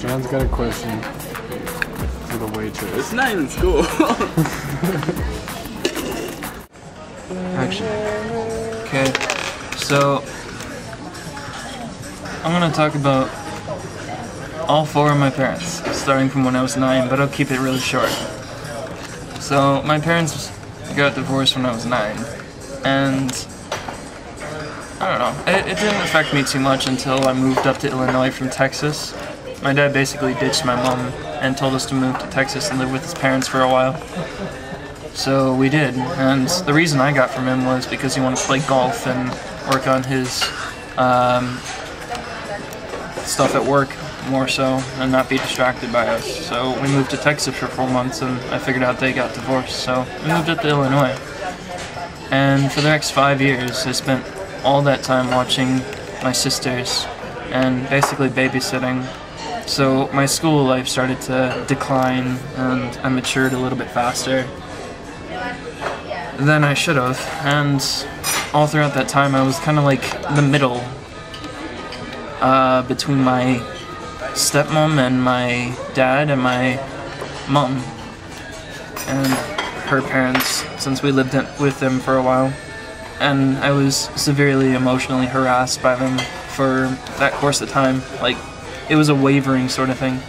John's got a question for the waitress. It's not even school. Action. Okay, so I'm gonna talk about all four of my parents, starting from when I was 9, but I'll keep it really short. So my parents got divorced when I was 9, and I don't know, it didn't affect me too much until I moved up to Illinois from Texas. My dad basically ditched my mom and told us to move to Texas and live with his parents for a while. So we did, and the reason I got from him was because he wanted to play golf and work on his stuff at work more so, and not be distracted by us. So we moved to Texas for 4 months, and I figured out they got divorced, so we moved up to Illinois. And for the next 5 years, I spent all that time watching my sisters and basically babysitting. So my school life started to decline, and I matured a little bit faster than I should have, and all throughout that time I was kind of like the middle between my stepmom and my dad and my mom and her parents, since we lived with them for a while, and I was severely emotionally harassed by them for that course of time. Like, it was a wavering sort of thing.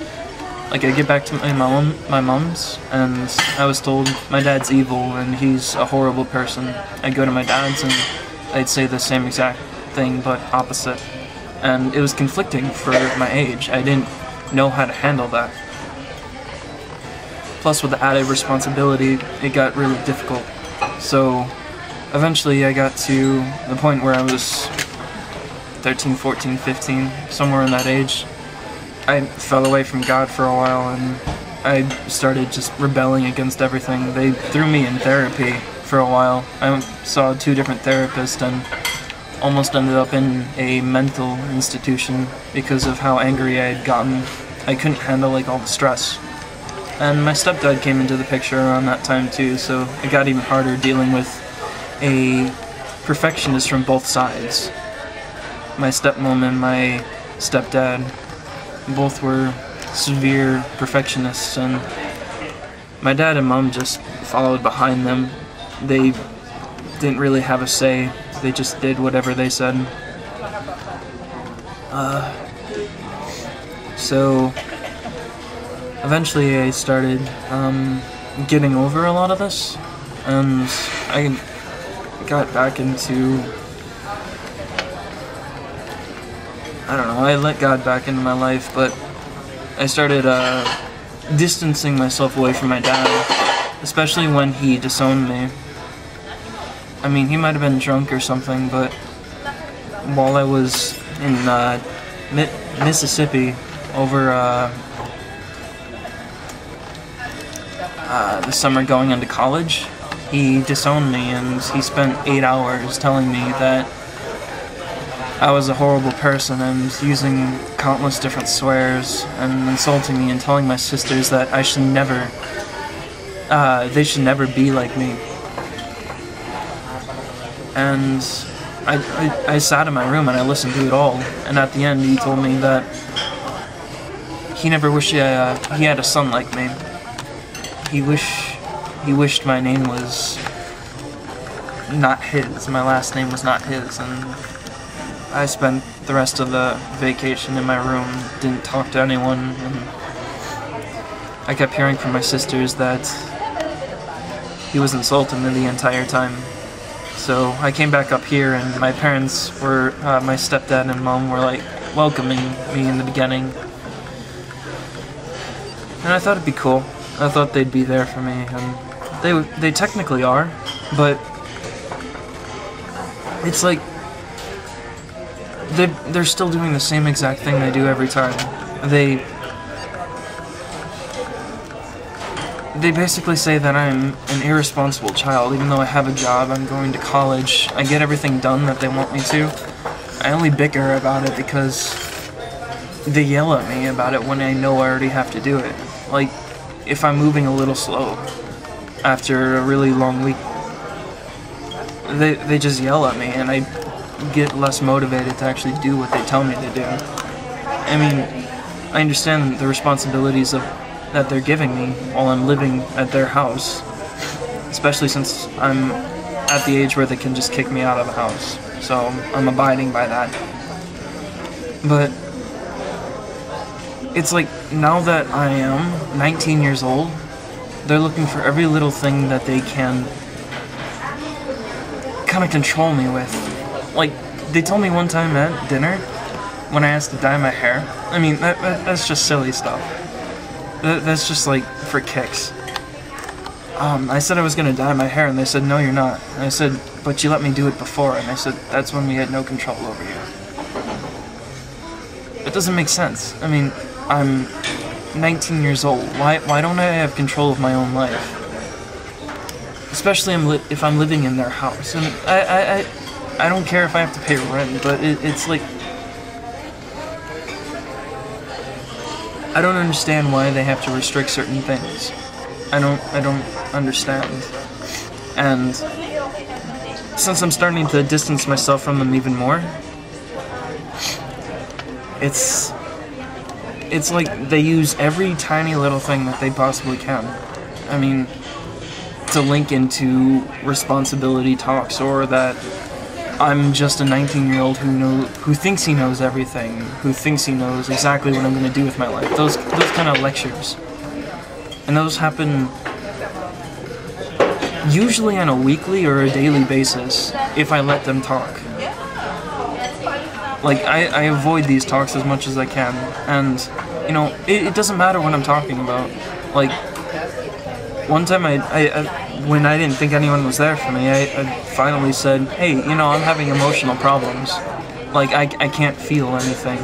Like, I'd get back to my mom's, and I was told my dad's evil and he's a horrible person. I'd go to my dad's and they'd say the same exact thing, but opposite. And it was conflicting for my age. I didn't know how to handle that. Plus, with the added responsibility, it got really difficult. So, eventually I got to the point where I was 13, 14, 15, somewhere in that age. I fell away from God for a while, and I started just rebelling against everything. They threw me in therapy for a while. I saw 2 different therapists and almost ended up in a mental institution because of how angry I had gotten. I couldn't handle all the stress. And my stepdad came into the picture around that time too, so it got even harder dealing with a perfectionist from both sides. My stepmom and my stepdad both were severe perfectionists, and my dad and mom just followed behind them. They didn't really have a say, they just did whatever they said. So eventually I started getting over a lot of this, and I got back into, I don't know, I let God back into my life, but I started distancing myself away from my dad, especially when he disowned me. I mean, he might have been drunk or something, but while I was in Mississippi over the summer going into college, he disowned me, and he spent 8 hours telling me that I was a horrible person and using countless different swears and insulting me and telling my sisters that I should never, they should never be like me. And I sat in my room and I listened to it all, and at the end he told me that he never wished he had a son like me. He wished my name was not his, my last name was not his, and I spent the rest of the vacation in my room, didn't talk to anyone, and I kept hearing from my sisters that he was insulting me the entire time. So I came back up here, and my parents were, my stepdad and mom were welcoming me in the beginning. And I thought it'd be cool. I thought they'd be there for me, and they technically are, but it's like they're still doing the same exact thing they do every time. They basically say that I'm an irresponsible child, even though I have a job, I'm going to college, I get everything done that they want me to. I only bicker about it because they yell at me about it when I know I already have to do it. Like, if I'm moving a little slow after a really long week, they just yell at me, and I get less motivated to actually do what they tell me to do. I mean, I understand the responsibilities that they're giving me while I'm living at their house, especially since I'm at the age where they can just kick me out of the house. So I'm abiding by that. But it's like, now that I am 19 years old, they're looking for every little thing that they can kind of control me with. Like, they told me one time at dinner, when I asked to dye my hair, I mean, that's just silly stuff. That's just like for kicks. I said I was gonna dye my hair, and they said, no, you're not. And I said, but you let me do it before, and they said, that's when we had no control over you. It doesn't make sense. I mean, I'm 19 years old. Why don't I have control of my own life? Especially if I'm living in their house. And I don't care if I have to pay rent, but it's like, I don't understand why they have to restrict certain things. I don't understand. And since I'm starting to distance myself from them even more, it's like they use every tiny little thing that they possibly can. I mean, to link into responsibility talks, or that I'm just a 19-year-old who thinks he knows everything, who thinks he knows exactly what I'm going to do with my life. Those kind of lectures. And those happen usually on a weekly or a daily basis if I let them talk. Like, I avoid these talks as much as I can, and, you know, it doesn't matter what I'm talking about. Like, one time when I didn't think anyone was there for me, I finally said, hey, you know, I'm having emotional problems. Like, I can't feel anything.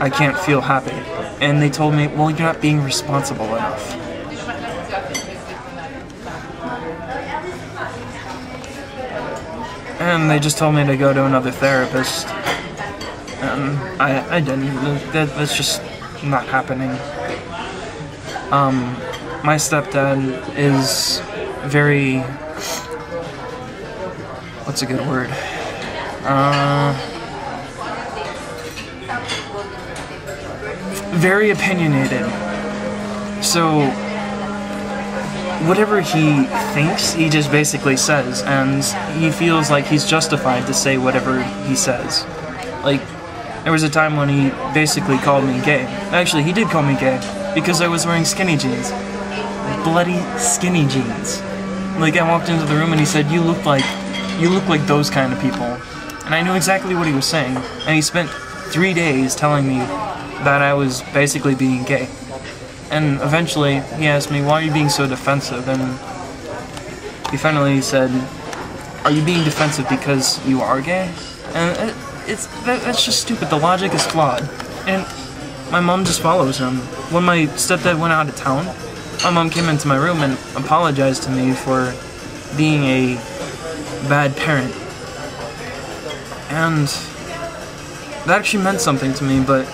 I can't feel happy. And they told me, well, you're not being responsible enough. And they just told me to go to another therapist. And I didn't. That's just not happening. My stepdad is very... what's a good word? Very opinionated. So, whatever he thinks, he just basically says, and he feels like he's justified to say whatever he says. Like, there was a time when he basically called me gay. Actually, he did call me gay, because I was wearing skinny jeans. Bloody skinny jeans. Like, I walked into the room and he said, you look like those kind of people. And I knew exactly what he was saying. And he spent 3 days telling me that I was basically being gay. And eventually, he asked me, why are you being so defensive? And he finally said, are you being defensive because you are gay? And that's just stupid. The logic is flawed. And my mom just follows him. When my stepdad went out of town, my mom came into my room and apologized to me for being a bad parent. And that actually meant something to me, but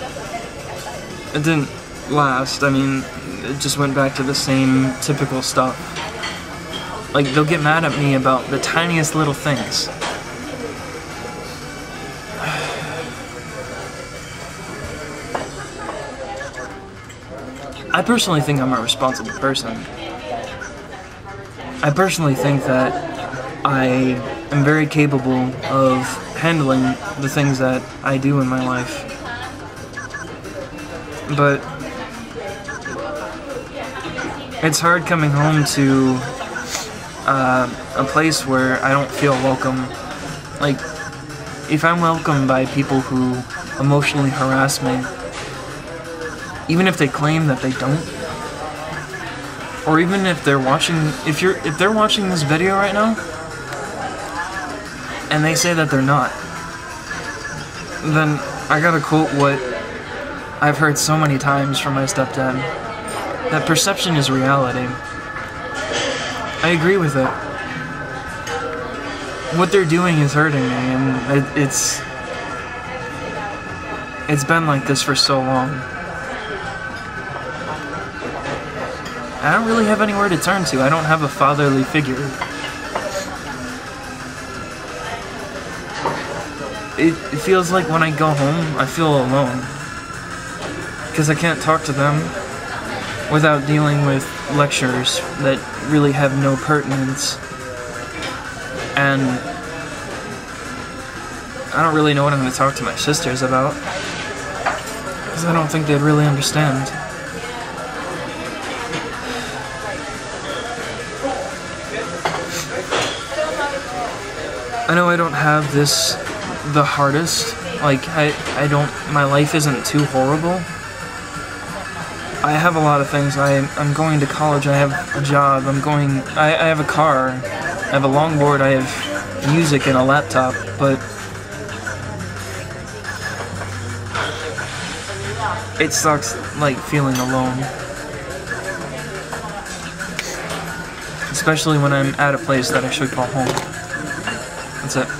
it didn't last. I mean, it just went back to the same typical stuff. Like, they'll get mad at me about the tiniest little things. I personally think I'm a responsible person. I personally think that I am very capable of handling the things that I do in my life. But it's hard coming home to a place where I don't feel welcome. Like, if I'm welcomed by people who emotionally harass me, even if they claim that they don't, or even if they're watching, if they're watching this video right now, and they say that they're not, then I gotta quote what I've heard so many times from my stepdad, that perception is reality. I agree with it. What they're doing is hurting me, and it's been like this for so long. I don't really have anywhere to turn to. I don't have a fatherly figure. It feels like when I go home, I feel alone. because I can't talk to them without dealing with lectures that really have no pertinence. And I don't really know what I'm going to talk to my sisters about, because I don't think they'd really understand. I know I don't have this the hardest. Like, I don't, my life isn't too horrible. I have a lot of things. I'm going to college, I have a job, I have a car, I have a longboard, I have music and a laptop, but it sucks, like, feeling alone. Especially when I'm at a place that I should call home. That's it.